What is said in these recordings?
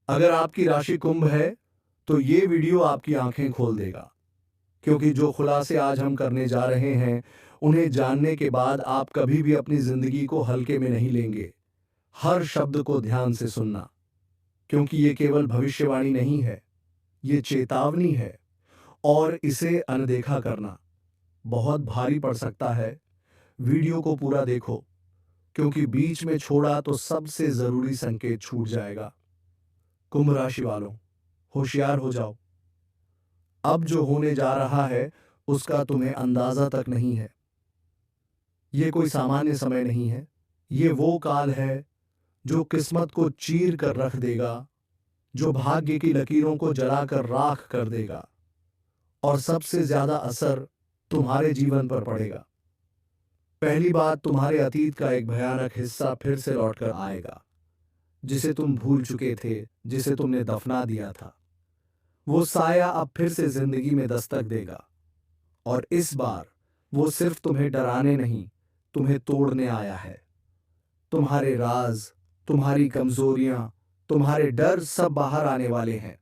अगर आपकी राशि कुंभ है तो ये वीडियो आपकी आंखें खोल देगा, क्योंकि जो खुलासे आज हम करने जा रहे हैं उन्हें जानने के बाद आप कभी भी अपनी जिंदगी को हल्के में नहीं लेंगे। हर शब्द को ध्यान से सुनना, क्योंकि ये केवल भविष्यवाणी नहीं है, ये चेतावनी है। और इसे अनदेखा करना बहुत भारी पड़ सकता है। वीडियो को पूरा देखो, क्योंकि बीच में छोड़ा तो सबसे जरूरी संकेत छूट जाएगा। कुंभ राशि वालों, होशियार हो जाओ। अब जो होने जा रहा है उसका तुम्हें अंदाजा तक नहीं है। ये कोई सामान्य समय नहीं है, ये वो काल है जो किस्मत को चीर कर रख देगा, जो भाग्य की लकीरों को जलाकर राख कर देगा, और सबसे ज्यादा असर तुम्हारे जीवन पर पड़ेगा। पहली बात, तुम्हारे अतीत का एक भयानक हिस्सा फिर से लौटकर आएगा, जिसे तुम भूल चुके थे, जिसे तुमने दफना दिया था। वो साया अब फिर से जिंदगी में दस्तक देगा, और इस बार वो सिर्फ तुम्हें डराने नहीं, तुम्हें तोड़ने आया है। तुम्हारे राज, तुम्हारी कमजोरियां, तुम्हारे डर सब बाहर आने वाले हैं।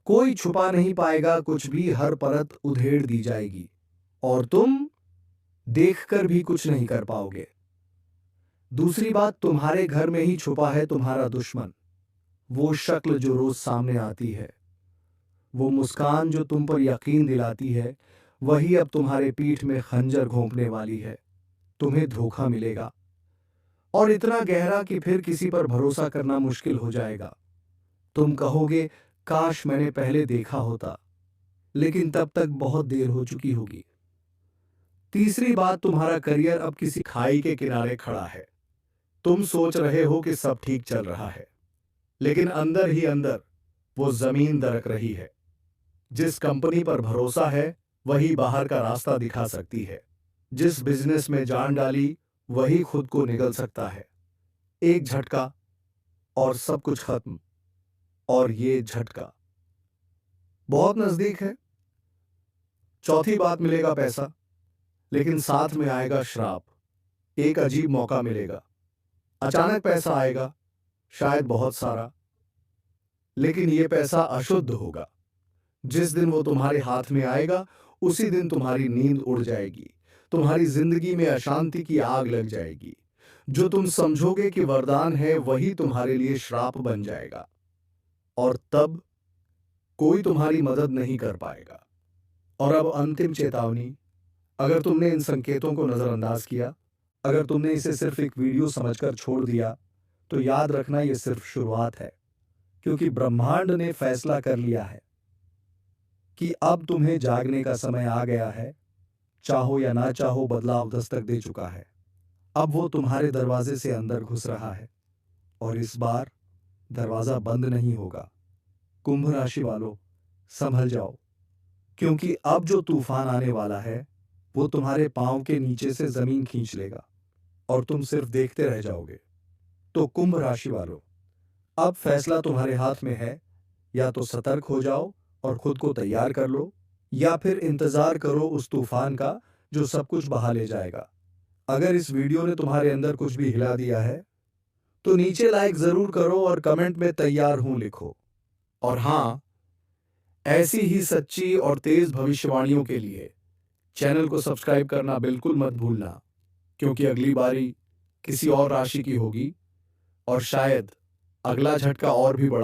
कोई छुपा नहीं पाएगा कुछ भी, हर परत उधेड़ दी जाएगी, और तुम देखकर भी कुछ नहीं कर पाओगे। दूसरी बात, तुम्हारे घर में ही छुपा है तुम्हारा दुश्मन। वो शक्ल जो रोज सामने आती है, वो मुस्कान जो तुम पर यकीन दिलाती है, वही अब तुम्हारे पीठ में खंजर घोंपने वाली है। तुम्हें धोखा मिलेगा, और इतना गहरा कि फिर किसी पर भरोसा करना मुश्किल हो जाएगा। तुम कहोगे, काश मैंने पहले देखा होता, लेकिन तब तक बहुत देर हो चुकी होगी। तीसरी बात, तुम्हारा करियर अब किसी खाई के किनारे खड़ा है। तुम सोच रहे हो कि सब ठीक चल रहा है, लेकिन अंदर ही अंदर वो जमीन दरक रही है। जिस कंपनी पर भरोसा है वही बाहर का रास्ता दिखा सकती है। जिस बिजनेस में जान डाली वही खुद को निगल सकता है। एक झटका और सब कुछ खत्म। और ये झटका बहुत नजदीक है। चौथी बात, मिलेगा पैसा, लेकिन साथ में आएगा श्राप। एक अजीब मौका मिलेगा, अचानक पैसा आएगा, शायद बहुत सारा, लेकिन ये पैसा अशुद्ध होगा। जिस दिन वो तुम्हारे हाथ में आएगा उसी दिन तुम्हारी नींद उड़ जाएगी, तुम्हारी जिंदगी में अशांति की आग लग जाएगी। जो तुम समझोगे कि वरदान है वही तुम्हारे लिए श्राप बन जाएगा, और तब कोई तुम्हारी मदद नहीं कर पाएगा। और अब अंतिम चेतावनी, अगर तुमने इन संकेतों को नजरअंदाज किया, अगर तुमने इसे सिर्फ एक वीडियो समझकर छोड़ दिया, तो याद रखना ये सिर्फ शुरुआत है, क्योंकि ब्रह्मांड ने फैसला कर लिया है कि अब तुम्हें जागने का समय आ गया है। चाहो या ना चाहो, बदलाव दस्तक दे चुका है। अब वो तुम्हारे दरवाजे से अंदर घुस रहा है, और इस बार दरवाजा बंद नहीं होगा। कुंभ राशि वालों, संभल जाओ, क्योंकि अब जो तूफान आने वाला है वो तुम्हारे पांव के नीचे से जमीन खींच लेगा, और तुम सिर्फ देखते रह जाओगे। तो कुंभ राशि वालों, अब फैसला तुम्हारे हाथ में है। या तो सतर्क हो जाओ और खुद को तैयार कर लो, या फिर इंतजार करो उस तूफान का जो सब कुछ बहा ले जाएगा। अगर इस वीडियो ने तुम्हारे अंदर कुछ भी हिला दिया है तो नीचे लाइक जरूर करो और कमेंट में तैयार हूं लिखो। और हां, ऐसी ही सच्ची और तेज भविष्यवाणियों के लिए चैनल को सब्सक्राइब करना बिल्कुल मत भूलना, क्योंकि अगली बारी किसी और राशि की होगी, और शायद अगला झटका और भी बड़ा